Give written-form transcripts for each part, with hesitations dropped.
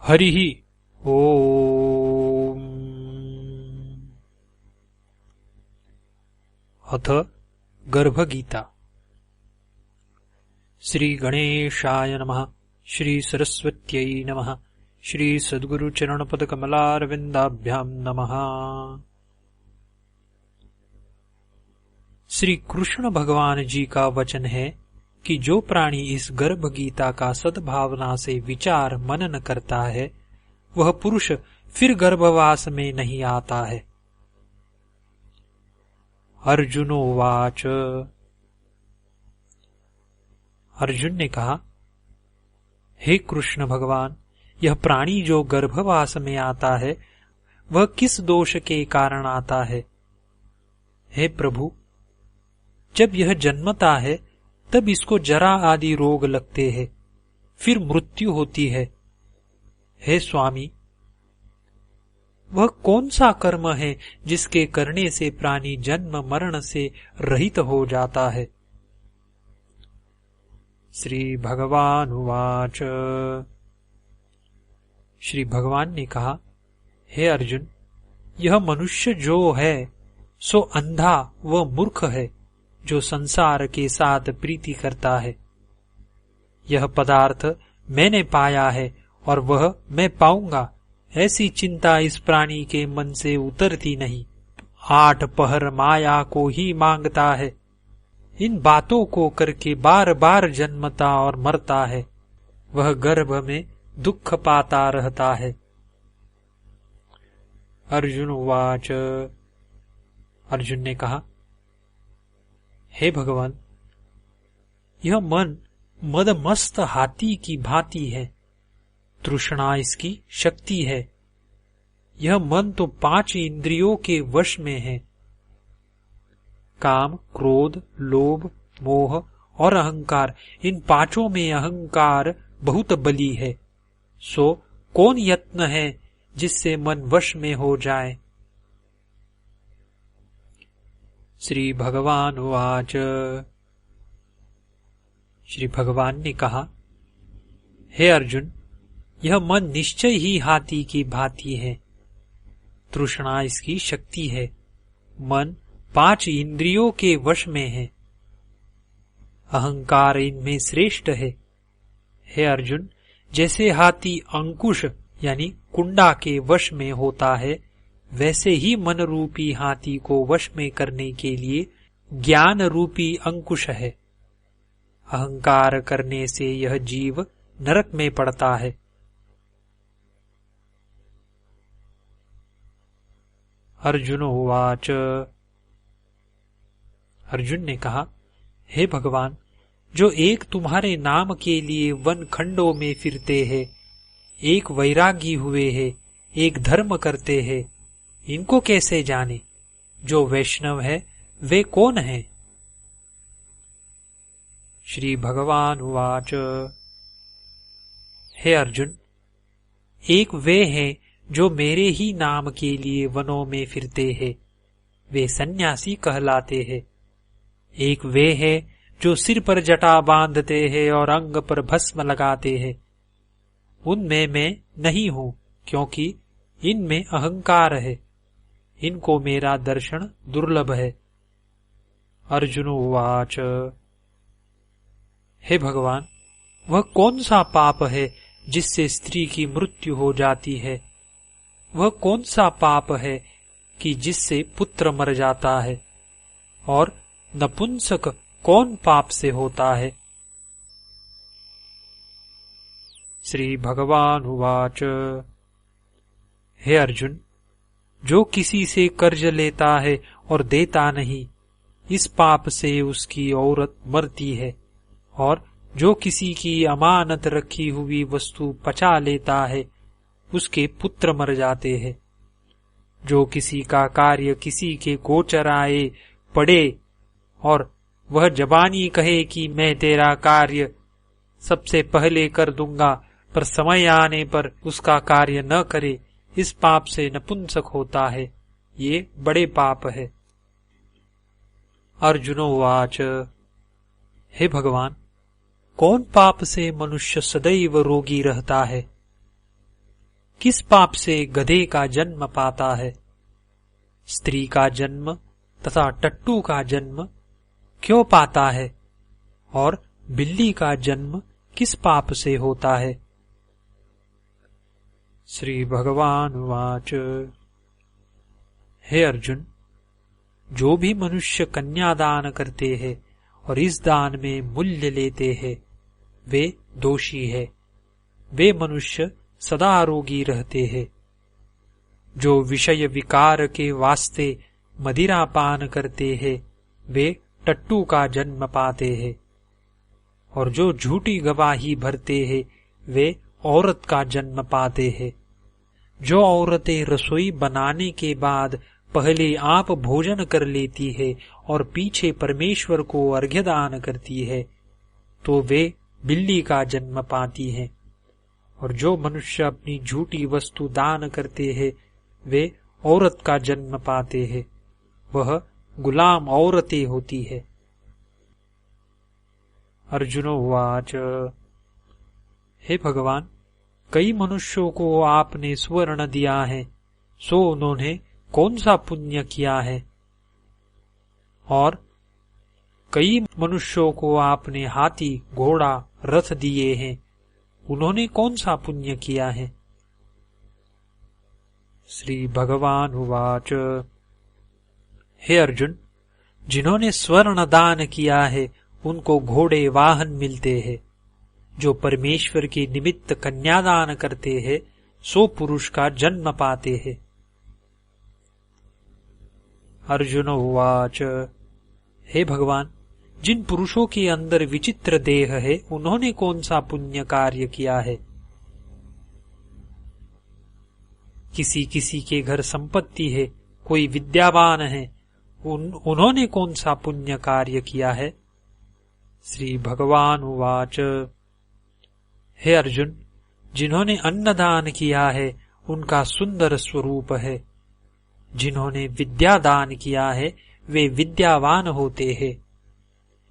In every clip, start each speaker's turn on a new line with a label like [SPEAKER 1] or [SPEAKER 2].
[SPEAKER 1] हरिः ओम्। अथ गर्भगीता। श्रीगणेशाय नमः। श्रीसरस्वत्यै नमः। श्रीसद्गुरुचरणपदकमलारविन्दाभ्यां नमः। श्री कृष्ण भगवान जी का वचन है कि जो प्राणी इस गर्भ गीता का सद्भावना से विचार मनन करता है वह पुरुष फिर गर्भवास में नहीं आता है। अर्जुनोवाच। अर्जुन ने कहा, हे कृष्ण भगवान, यह प्राणी जो गर्भवास में आता है वह किस दोष के कारण आता है? हे प्रभु, जब यह जन्मता है तब इसको जरा आदि रोग लगते हैं, फिर मृत्यु होती है। हे स्वामी, वह कौन सा कर्म है जिसके करने से प्राणी जन्म मरण से रहित हो जाता है? श्री भगवानुवाच। श्री भगवान ने कहा, हे अर्जुन, यह मनुष्य जो है सो अंधा व मूर्ख है, जो संसार के साथ प्रीति करता है। यह पदार्थ मैंने पाया है और वह मैं पाऊंगा, ऐसी चिंता इस प्राणी के मन से उतरती नहीं। 8 पहर माया को ही मांगता है। इन बातों को करके बार बार जन्मता और मरता है। वह गर्भ में दुख पाता रहता है। अर्जुन उवाच। अर्जुन ने कहा, हे भगवान, यह मन मदमस्त हाथी की भांति है। तृष्णा इसकी शक्ति है। यह मन तो 5 इंद्रियों के वश में है। काम, क्रोध, लोभ, मोह और अहंकार, इन 5 में अहंकार बहुत बली है। सो कौन यत्न है जिससे मन वश में हो जाए? श्री भगवान उवाच। श्री भगवान ने कहा, हे अर्जुन, यह मन निश्चय ही हाथी की भांति है। तृष्णा इसकी शक्ति है। मन 5 इंद्रियों के वश में है। अहंकार इनमें श्रेष्ठ है। हे अर्जुन, जैसे हाथी अंकुश यानी कुंडा के वश में होता है, वैसे ही मन रूपी हाथी को वश में करने के लिए ज्ञान रूपी अंकुश है। अहंकार करने से यह जीव नरक में पड़ता है। अर्जुन उवाच। अर्जुन ने कहा, हे भगवान, जो एक तुम्हारे नाम के लिए वन खंडों में फिरते हैं, एक वैरागी हुए हैं, एक धर्म करते हैं, इनको कैसे जाने? जो वैष्णव है वे कौन है? श्री भगवान उवाच। हे अर्जुन, एक वे हैं जो मेरे ही नाम के लिए वनों में फिरते हैं, वे सन्यासी कहलाते हैं। एक वे हैं जो सिर पर जटा बांधते हैं और अंग पर भस्म लगाते हैं। उनमें मैं नहीं हूं, क्योंकि इनमें अहंकार है। इनको मेरा दर्शन दुर्लभ है। अर्जुन उवाच। हे भगवान, वह कौन सा पाप है जिससे स्त्री की मृत्यु हो जाती है? वह कौन सा पाप है कि जिससे पुत्र मर जाता है? और नपुंसक कौन पाप से होता है? श्री भगवान उवाच। हे अर्जुन, जो किसी से कर्ज लेता है और देता नहीं, इस पाप से उसकी औरत मरती है। और जो किसी की अमानत रखी हुई वस्तु पचा लेता है, उसके पुत्र मर जाते हैं। जो किसी का कार्य किसी के गोचर आए पड़े और वह जबानी कहे कि मैं तेरा कार्य सबसे पहले कर दूंगा, पर समय आने पर उसका कार्य न करे, इस पाप से नपुंसक होता है। ये बड़े पाप है। अर्जुनोवाच। हे भगवान, कौन पाप से मनुष्य सदैव रोगी रहता है? किस पाप से गधे का जन्म पाता है? स्त्री का जन्म तथा टट्टू का जन्म क्यों पाता है? और बिल्ली का जन्म किस पाप से होता है? श्री भगवान वाच। हे अर्जुन, जो भी मनुष्य कन्यादान करते हैं और इस दान में मूल्य लेते हैं, वे दोषी है। वे मनुष्य सदा रोगी रहते हैं। जो विषय विकार के वास्ते मदिरा पान करते हैं, वे टट्टू का जन्म पाते हैं। और जो झूठी गवाही भरते हैं, वे औरत का जन्म पाते हैं। जो औरतें रसोई बनाने के बाद पहले आप भोजन कर लेती है और पीछे परमेश्वर को अर्घ्य दान करती है, तो वे बिल्ली का जन्म पाती हैं। और जो मनुष्य अपनी झूठी वस्तु दान करते हैं, वे औरत का जन्म पाते हैं। वह गुलाम औरतें होती है। अर्जुनो उवाच। हे भगवान, कई मनुष्यों को आपने स्वर्ण दिया है, सो उन्होंने कौन सा पुण्य किया है? और कई मनुष्यों को आपने हाथी, घोड़ा, रथ दिए हैं, उन्होंने कौन सा पुण्य किया है? श्री भगवान उवाच। हे अर्जुन, जिन्होंने स्वर्ण दान किया है, उनको घोड़े वाहन मिलते हैं। जो परमेश्वर के निमित्त कन्यादान करते हैं, सो पुरुष का जन्म पाते हैं। अर्जुन उवाच। हे भगवान, जिन पुरुषों के अंदर विचित्र देह है, उन्होंने कौन सा पुण्य कार्य किया है? किसी किसी के घर संपत्ति है, कोई विद्यावान है, उन्होंने कौन सा पुण्य कार्य किया है? श्री भगवान उवाच। हे अर्जुन, जिन्होंने अन्नदान किया है, उनका सुंदर स्वरूप है। जिन्होंने विद्या दान किया है, वे विद्यावान होते हैं।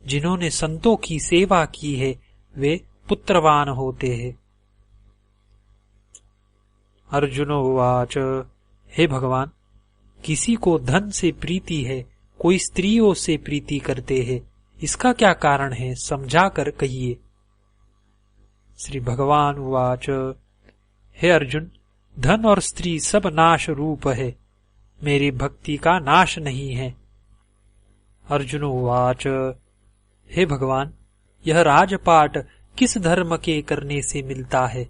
[SPEAKER 1] जिन्होंने संतों की सेवा की है, वे पुत्रवान होते हैं। अर्जुन उवाच। हे भगवान, किसी को धन से प्रीति है, कोई स्त्रियों से प्रीति करते हैं, इसका क्या कारण है? समझा कर कहिए। श्री भगवान उवाच। हे अर्जुन, धन और स्त्री सब नाश रूप है, मेरी भक्ति का नाश नहीं है। अर्जुन उवाच। हे भगवान, यह राजपाट किस धर्म के करने से मिलता है?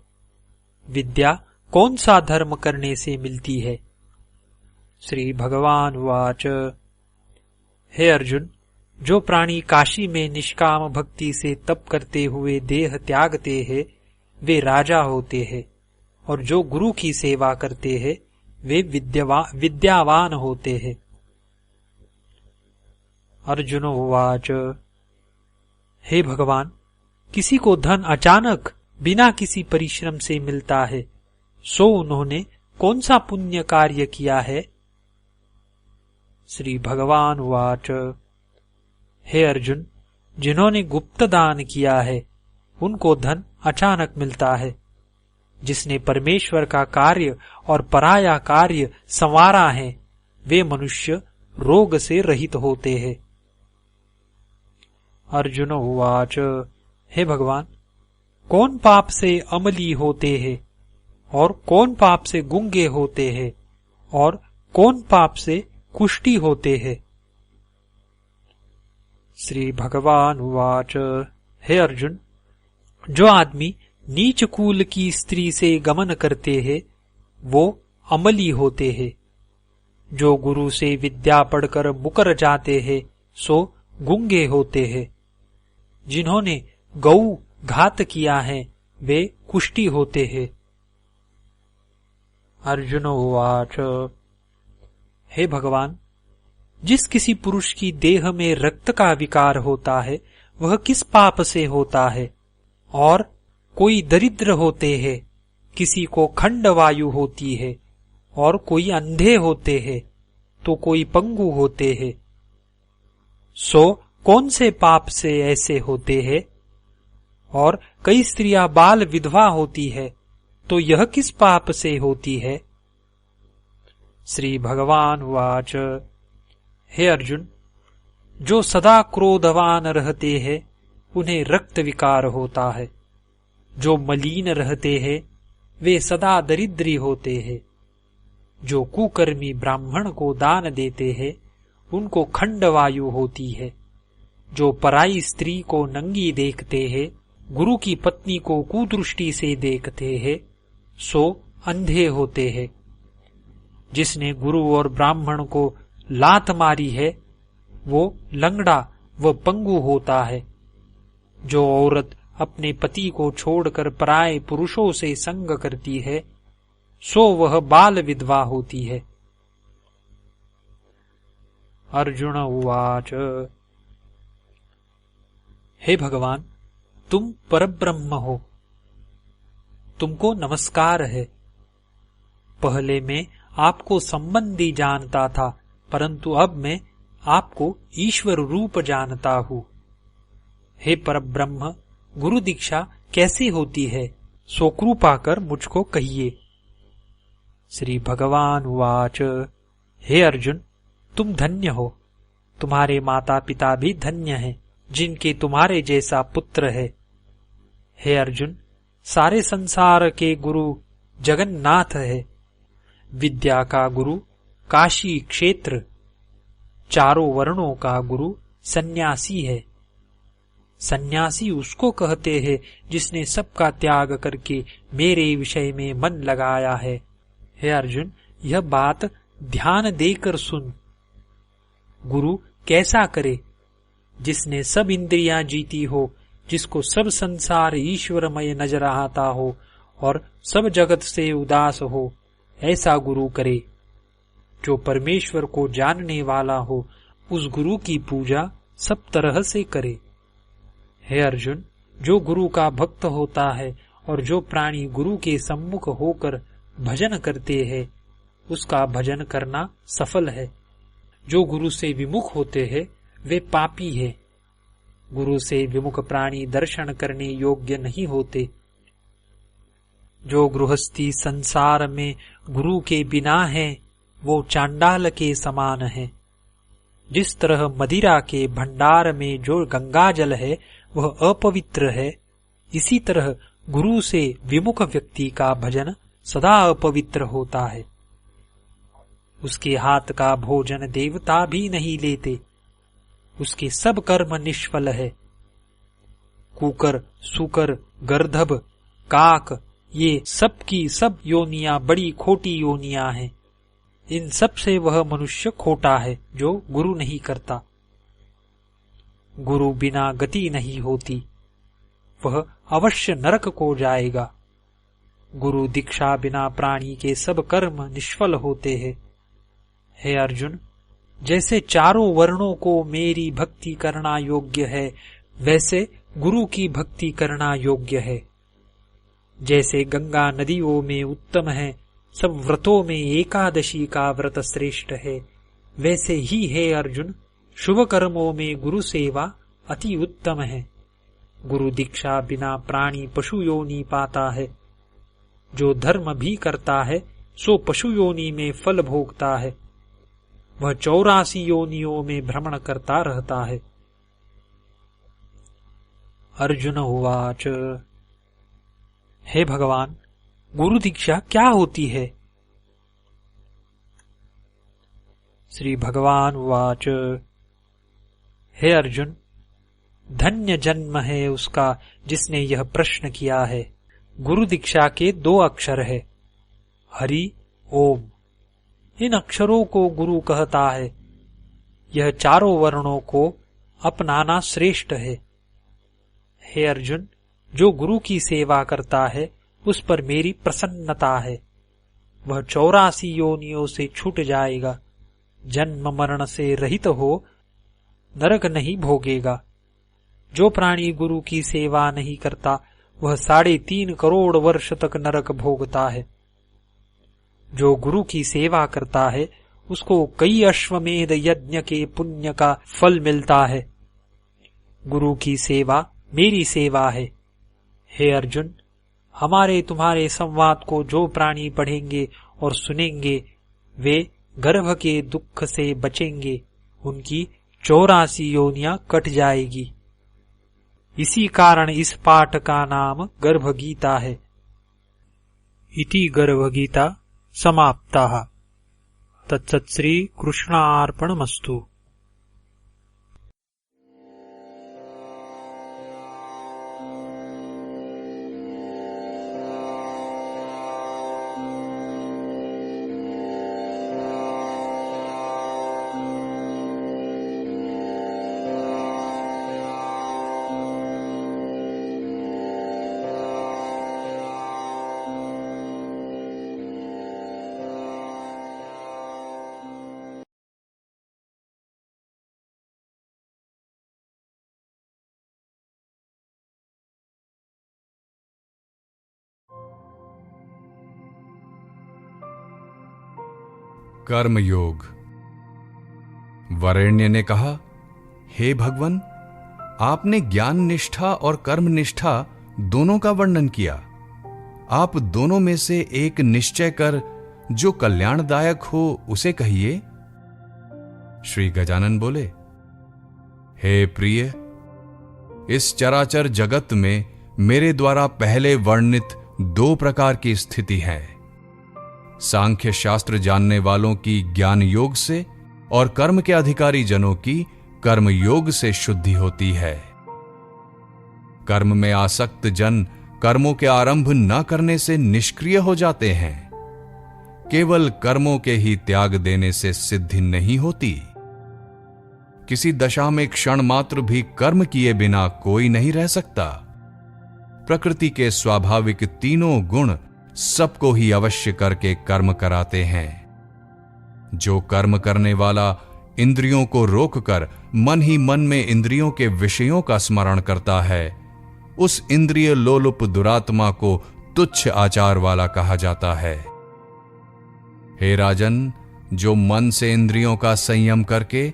[SPEAKER 1] विद्या कौन सा धर्म करने से मिलती है? श्री भगवान उवाच। हे अर्जुन, जो प्राणी काशी में निष्काम भक्ति से तप करते हुए देह त्यागते हैं, वे राजा होते हैं। और जो गुरु की सेवा करते हैं, वे विद्यावान होते हैं। अर्जुन उवाच। हे भगवान, किसी को धन अचानक बिना किसी परिश्रम से मिलता है, सो उन्होंने कौन सा पुण्य कार्य किया है? श्री भगवान उवाच। हे अर्जुन, जिन्होंने गुप्त दान किया है, उनको धन अचानक मिलता है। जिसने परमेश्वर का कार्य और पराया कार्य संवारा है, वे मनुष्य रोग से रहित होते हैं। अर्जुन उवाच। हे भगवान, कौन पाप से अमली होते हैं, और कौन पाप से गूंगे होते हैं, और कौन पाप से कुष्ठी होते हैं? श्री भगवान उवाच। हे अर्जुन, जो आदमी नीच कुल की स्त्री से गमन करते हैं, वो अमली होते हैं। जो गुरु से विद्या पढ़कर मुकर जाते हैं, सो गूंगे होते हैं। जिन्होंने गौ घात किया है, वे कुष्ठी होते हैं। अर्जुन उवाच। हे भगवान, जिस किसी पुरुष की देह में रक्त का विकार होता है, वह किस पाप से होता है? और कोई दरिद्र होते हैं, किसी को खंड वायु होती है, और कोई अंधे होते हैं, तो कोई पंगु होते हैं। सो कौन से पाप से ऐसे होते हैं? और कई स्त्रियां बाल विधवा होती है, तो यह किस पाप से होती है? श्री भगवान उवाच। हे अर्जुन, जो सदा क्रोधवान रहते हैं उन्हें रक्त विकार होता है। जो मलिन रहते हैं वे सदा दरिद्री होते हैं। जो कुकर्मी ब्राह्मण को दान देते हैं उनको खंडवायु होती है। जो पराई स्त्री को नंगी देखते हैं, गुरु की पत्नी को कुदृष्टि से देखते हैं, सो अंधे होते हैं। जिसने गुरु और ब्राह्मण को लात मारी है वो लंगड़ा व पंगु होता है। जो औरत अपने पति को छोड़कर पराये पुरुषों से संग करती है सो वह बाल विधवा होती है। अर्जुन उवाच। हे भगवान, तुम परब्रह्म हो, तुमको नमस्कार है। पहले मैं आपको संबंधी जानता था, परंतु अब मैं आपको ईश्वर रूप जानता हूँ। हे परब्रह्म, गुरु दीक्षा कैसे होती है, सो कृपा कर मुझको कहिए। श्री भगवान उवाच। हे अर्जुन, तुम धन्य हो, तुम्हारे माता पिता भी धन्य हैं, जिनके तुम्हारे जैसा पुत्र है। हे अर्जुन, सारे संसार के गुरु जगन्नाथ है। विद्या का गुरु काशी क्षेत्र, चारों वर्णों का गुरु सन्यासी है। सन्यासी उसको कहते हैं जिसने सबका त्याग करके मेरे विषय में मन लगाया है। हे अर्जुन, यह बात ध्यान देकर सुन। गुरु कैसा करे? जिसने सब इंद्रियां जीती हो, जिसको सब संसार ईश्वरमय नजर आता हो और सब जगत से उदास हो, ऐसा गुरु करे। जो परमेश्वर को जानने वाला हो, उस गुरु की पूजा सब तरह से करे। हे अर्जुन, जो गुरु का भक्त होता है और जो प्राणी गुरु के सम्मुख होकर भजन करते हैं, उसका भजन करना सफल है। जो गुरु से विमुख होते हैं वे पापी है। गुरु से विमुख प्राणी दर्शन करने योग्य नहीं होते। जो गृहस्थी संसार में गुरु के बिना है वो चांडाल के समान है। जिस तरह मदिरा के भंडार में जो गंगा जल है वह अपवित्र है, इसी तरह गुरु से विमुख व्यक्ति का भजन सदा अपवित्र होता है। उसके हाथ का भोजन देवता भी नहीं लेते, उसके सब कर्म निष्फल है। कुकर, सुकर, गर्दभ, काक, ये सब की सब योनियां बड़ी खोटी योनियां हैं। इन सब से वह मनुष्य खोटा है जो गुरु नहीं करता। गुरु बिना गति नहीं होती, वह अवश्य नरक को जाएगा। गुरु दीक्षा बिना प्राणी के सब कर्म निष्फल होते हैं। हे अर्जुन, जैसे चारों वर्णों को मेरी भक्ति करना योग्य है, वैसे गुरु की भक्ति करना योग्य है। जैसे गंगा नदियों में उत्तम है, सब व्रतों में एकादशी का व्रत श्रेष्ठ है, वैसे ही हे अर्जुन, शुभ कर्मों में गुरु सेवा अति उत्तम है। गुरु दीक्षा बिना प्राणी पशु योनि पाता है। जो धर्म भी करता है सो पशु योनि में फल भोगता है। वह 84 योनियों में भ्रमण करता रहता है। अर्जुन उवाच। हे भगवान, गुरु दीक्षा क्या होती है? श्री भगवान उवाच। हे अर्जुन, धन्य जन्म है उसका जिसने यह प्रश्न किया है। गुरु दीक्षा के 2 अक्षर है, हरि ओम। इन अक्षरों को गुरु कहता है। यह चारों वर्णों को अपनाना श्रेष्ठ है। हे अर्जुन, जो गुरु की सेवा करता है उस पर मेरी प्रसन्नता है। वह 84 योनियों से छूट जाएगा, जन्म मरण से रहित हो नरक नहीं भोगेगा। जो प्राणी गुरु की सेवा नहीं करता वह 3.5 करोड़ वर्ष तक नरक भोगता है। जो गुरु की सेवा करता है उसको कई अश्वमेध यज्ञ के पुण्य का फल मिलता है। गुरु की सेवा मेरी सेवा है। हे अर्जुन, हमारे तुम्हारे संवाद को जो प्राणी पढ़ेंगे और सुनेंगे वे गर्भ के दुख से बचेंगे, उनकी 84 योनियां कट जाएगी। इसी कारण इस पाठ का नाम गर्भ गीता है। इति गर्भ गीता समाप्ता। तत्सत् श्री कृष्णार्पणमस्तु।
[SPEAKER 2] कर्मयोग। वरेण्य ने कहा, हे भगवन, आपने ज्ञान निष्ठा और कर्म निष्ठा दोनों का वर्णन किया। आप दोनों में से एक निश्चय कर जो कल्याणदायक हो उसे कहिए। श्री गजानन बोले, हे प्रिय, इस चराचर जगत में मेरे द्वारा पहले वर्णित 2 प्रकार की स्थिति है। सांख्य शास्त्र जानने वालों की ज्ञान योग से और कर्म के अधिकारी जनों की कर्म योग से शुद्धि होती है। कर्म में आसक्त जन कर्मों के आरंभ न करने से निष्क्रिय हो जाते हैं। केवल कर्मों के ही त्याग देने से सिद्धि नहीं होती। किसी दशा में क्षण मात्र भी कर्म किए बिना कोई नहीं रह सकता। प्रकृति के स्वाभाविक 3 गुण सबको ही अवश्य करके कर्म कराते हैं। जो कर्म करने वाला इंद्रियों को रोककर मन ही मन में इंद्रियों के विषयों का स्मरण करता है, उस इंद्रिय लोलुप दुरात्मा को तुच्छ आचार वाला कहा जाता है। हे राजन, जो मन से इंद्रियों का संयम करके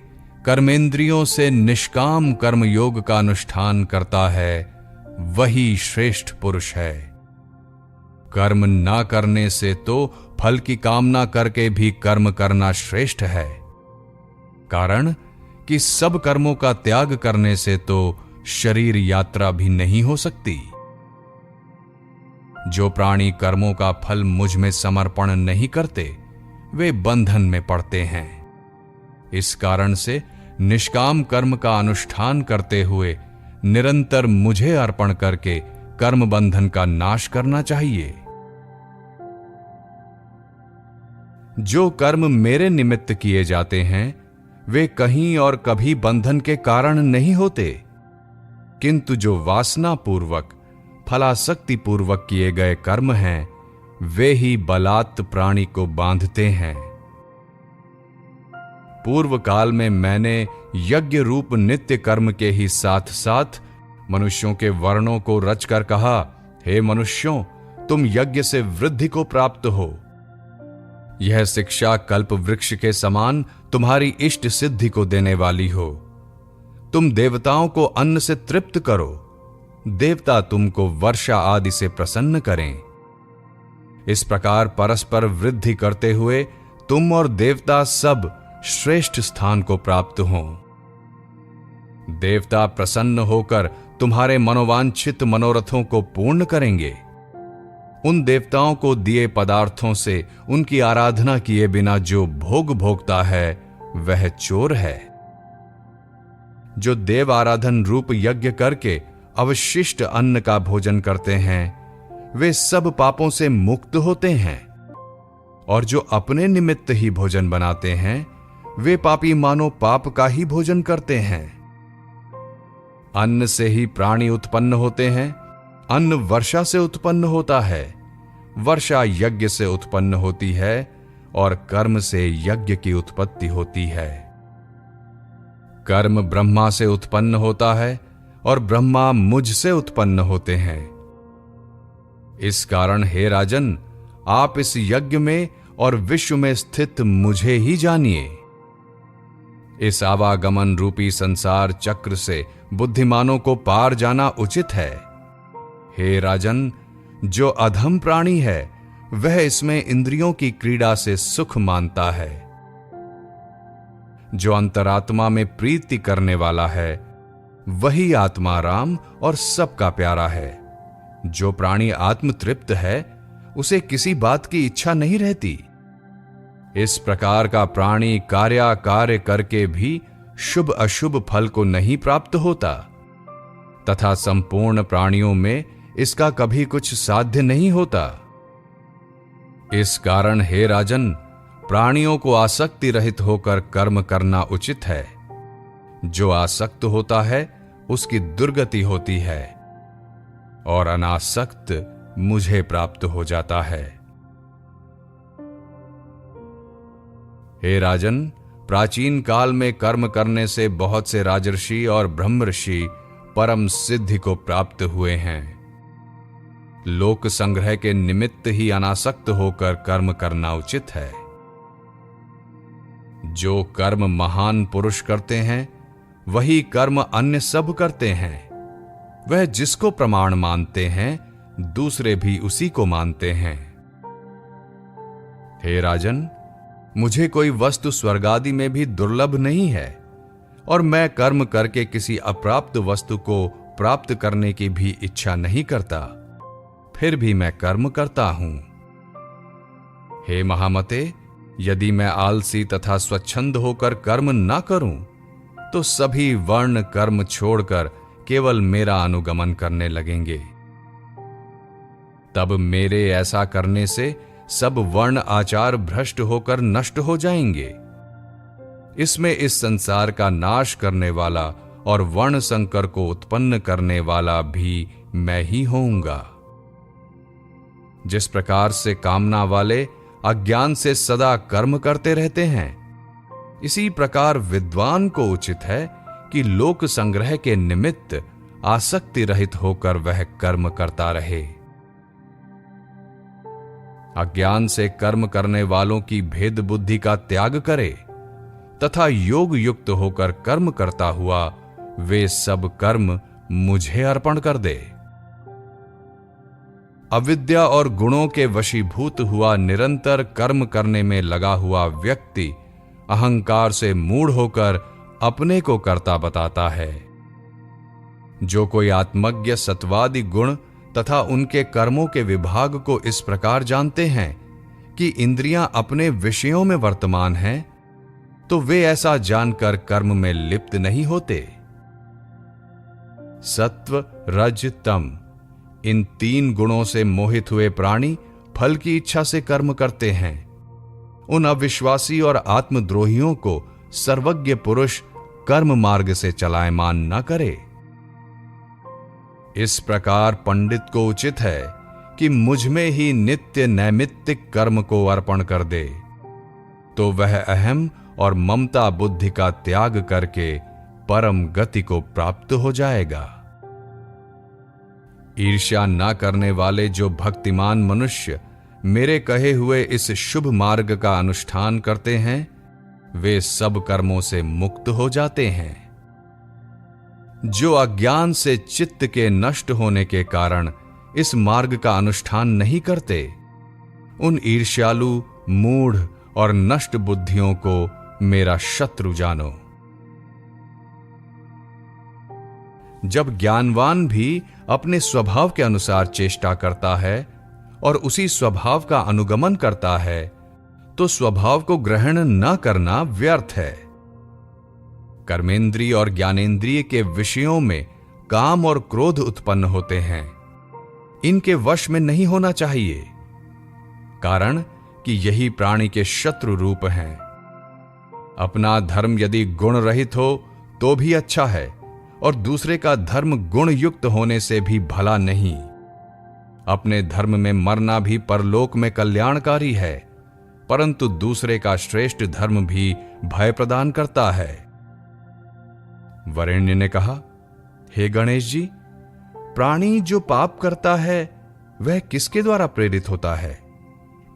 [SPEAKER 2] कर्मेंद्रियों से निष्काम कर्म योग का अनुष्ठान करता है, वही श्रेष्ठ पुरुष है। कर्म ना करने से तो फल की कामना करके भी कर्म करना श्रेष्ठ है। कारण कि सब कर्मों का त्याग करने से तो शरीर यात्रा भी नहीं हो सकती। जो प्राणी कर्मों का फल मुझ में समर्पण नहीं करते, वे बंधन में पड़ते हैं। इस कारण से निष्काम कर्म का अनुष्ठान करते हुए निरंतर मुझे अर्पण करके कर्म बंधन का नाश करना चाहिए। जो कर्म मेरे निमित्त किए जाते हैं, वे कहीं और कभी बंधन के कारण नहीं होते, किंतु जो वासना पूर्वक फलासक्ति पूर्वक किए गए कर्म हैं, वे ही बलात् प्राणी को बांधते हैं। पूर्व काल में मैंने यज्ञ रूप नित्य कर्म के ही साथ साथ मनुष्यों के वर्णों को रचकर कहा, हे मनुष्यों, तुम यज्ञ से वृद्धि को प्राप्त हो। यह शिक्षा कल्प वृक्ष के समान तुम्हारी इष्ट सिद्धि को देने वाली हो। तुम देवताओं को अन्न से तृप्त करो, देवता तुमको वर्षा आदि से प्रसन्न करें। इस प्रकार परस्पर वृद्धि करते हुए तुम और देवता सब श्रेष्ठ स्थान को प्राप्त हों। देवता प्रसन्न होकर तुम्हारे मनोवांछित मनोरथों को पूर्ण करेंगे। उन देवताओं को दिए पदार्थों से उनकी आराधना किए बिना जो भोग भोगता है, वह चोर है। जो देव आराधन रूप यज्ञ करके अवशिष्ट अन्न का भोजन करते हैं, वे सब पापों से मुक्त होते हैं। और जो अपने निमित्त ही भोजन बनाते हैं, वे पापी मानो पाप का ही भोजन करते हैं। अन्न से ही प्राणी उत्पन्न होते हैं। अन्न वर्षा से उत्पन्न होता है, वर्षा यज्ञ से उत्पन्न होती है और कर्म से यज्ञ की उत्पत्ति होती है। कर्म ब्रह्मा से उत्पन्न होता है और ब्रह्मा मुझ से उत्पन्न होते हैं। इस कारण हे राजन, आप इस यज्ञ में और विश्व में स्थित मुझे ही जानिए। इस आवागमन रूपी संसार चक्र से बुद्धिमानों को पार जाना उचित है। हे राजन, जो अधम प्राणी है वह इसमें इंद्रियों की क्रीड़ा से सुख मानता है। जो अंतरात्मा में प्रीति करने वाला है वही आत्मा राम और सबका प्यारा है। जो प्राणी आत्म तृप्त है उसे किसी बात की इच्छा नहीं रहती। इस प्रकार का प्राणी कार्य करके भी शुभ अशुभ फल को नहीं प्राप्त होता, तथा संपूर्ण प्राणियों में इसका कभी कुछ साध्य नहीं होता। इस कारण हे राजन, प्राणियों को आसक्ति रहित होकर कर्म करना उचित है। जो आसक्त होता है उसकी दुर्गति होती है और अनासक्त मुझे प्राप्त हो जाता है। हे राजन, प्राचीन काल में कर्म करने से बहुत से राजर्षि और ब्रह्मर्षि परम सिद्धि को प्राप्त हुए हैं। लोक संग्रह के निमित्त ही अनासक्त होकर कर्म करना उचित है। जो कर्म महान पुरुष करते हैं वही कर्म अन्य सब करते हैं। वह जिसको प्रमाण मानते हैं दूसरे भी उसी को मानते हैं। हे राजन, मुझे कोई वस्तु स्वर्ग आदि में भी दुर्लभ नहीं है और मैं कर्म करके किसी अप्राप्त वस्तु को प्राप्त करने की भी इच्छा नहीं करता, फिर भी मैं कर्म करता हूं। हे महामते, यदि मैं आलसी तथा स्वच्छंद होकर कर्म न करूं तो सभी वर्ण कर्म छोड़कर केवल मेरा अनुगमन करने लगेंगे। तब मेरे ऐसा करने से सब वर्ण आचार भ्रष्ट होकर नष्ट हो जाएंगे। इसमें इस संसार का नाश करने वाला और वर्ण संकर को उत्पन्न करने वाला भी मैं ही होऊंगा। जिस प्रकार से कामना वाले अज्ञान से सदा कर्म करते रहते हैं, इसी प्रकार विद्वान को उचित है कि लोक संग्रह के निमित्त आसक्ति रहित होकर वह कर्म करता रहे। अज्ञान से कर्म करने वालों की भेद बुद्धि का त्याग करे तथा योग युक्त होकर कर्म करता हुआ वे सब कर्म मुझे अर्पण कर दे। अविद्या और गुणों के वशीभूत हुआ निरंतर कर्म करने में लगा हुआ व्यक्ति अहंकार से मूढ़ होकर अपने को कर्ता बताता है। जो कोई आत्मज्ञ सत्वादि गुण तथा उनके कर्मों के विभाग को इस प्रकार जानते हैं कि इंद्रियां अपने विषयों में वर्तमान हैं, तो वे ऐसा जानकर कर्म में लिप्त नहीं होते। सत्व, रज, तम, इन तीन गुणों से मोहित हुए प्राणी फल की इच्छा से कर्म करते हैं। उन अविश्वासी और आत्मद्रोहियों को सर्वज्ञ पुरुष कर्म मार्ग से चलायमान न करे। इस प्रकार पंडित को उचित है कि मुझ में ही नित्य नैमित्तिक कर्म को अर्पण कर दे, तो वह अहम और ममता बुद्धि का त्याग करके परम गति को प्राप्त हो जाएगा। ईर्ष्या न करने वाले जो भक्तिमान मनुष्य मेरे कहे हुए इस शुभ मार्ग का अनुष्ठान करते हैं, वे सब कर्मों से मुक्त हो जाते हैं। जो अज्ञान से चित्त के नष्ट होने के कारण इस मार्ग का अनुष्ठान नहीं करते, उन ईर्ष्यालु, मूढ़ और नष्ट बुद्धियों को मेरा शत्रु जानो। जब ज्ञानवान भी अपने स्वभाव के अनुसार चेष्टा करता है और उसी स्वभाव का अनुगमन करता है, तो स्वभाव को ग्रहण न करना व्यर्थ है। कर्मेंद्रिय और ज्ञानेंद्रिय के विषयों में काम और क्रोध उत्पन्न होते हैं। इनके वश में नहीं होना चाहिए, कारण कि यही प्राणी के शत्रु रूप हैं। अपना धर्म यदि गुण रहित हो तो भी अच्छा है, और दूसरे का धर्म गुण युक्त होने से भी भला नहीं। अपने धर्म में मरना भी परलोक में कल्याणकारी है, परंतु दूसरे का श्रेष्ठ धर्म भी भय प्रदान करता है। वरेण्य ने कहा, हे गणेश जी, प्राणी जो पाप करता है वह किसके द्वारा प्रेरित होता है?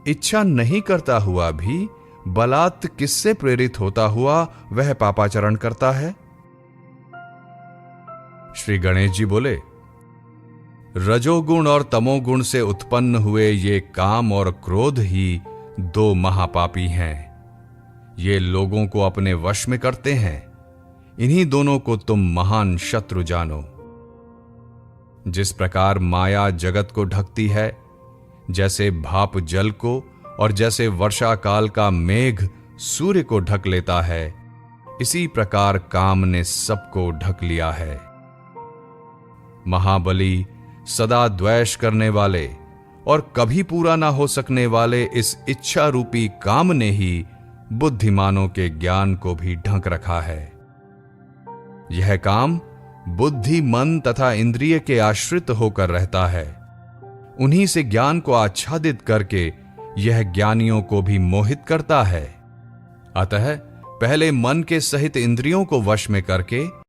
[SPEAKER 2] इच्छा नहीं करता हुआ भी बलात् किससे प्रेरित होता हुआ वह पापाचरण करता है? श्री गणेश जी बोले, रजोगुण और तमोगुण से उत्पन्न हुए ये काम और क्रोध ही दो महापापी हैं। ये लोगों को अपने वश में करते हैं। इन्हीं दोनों को तुम महान शत्रु जानो। जिस प्रकार माया जगत को ढकती है, जैसे भाप जल को और जैसे वर्षा काल का मेघ सूर्य को ढक लेता है, इसी प्रकार काम ने सबको ढक लिया है। महाबली, सदा द्वेष करने वाले और कभी पूरा ना हो सकने वाले इस इच्छा रूपी काम ने ही बुद्धिमानों के ज्ञान को भी ढक रखा है। यह काम बुद्धि, मन तथा इंद्रिय के आश्रित होकर रहता है। उन्हीं से ज्ञान को आच्छादित करके यह ज्ञानियों को भी मोहित करता है। अतः पहले मन के सहित इंद्रियों को वश में करके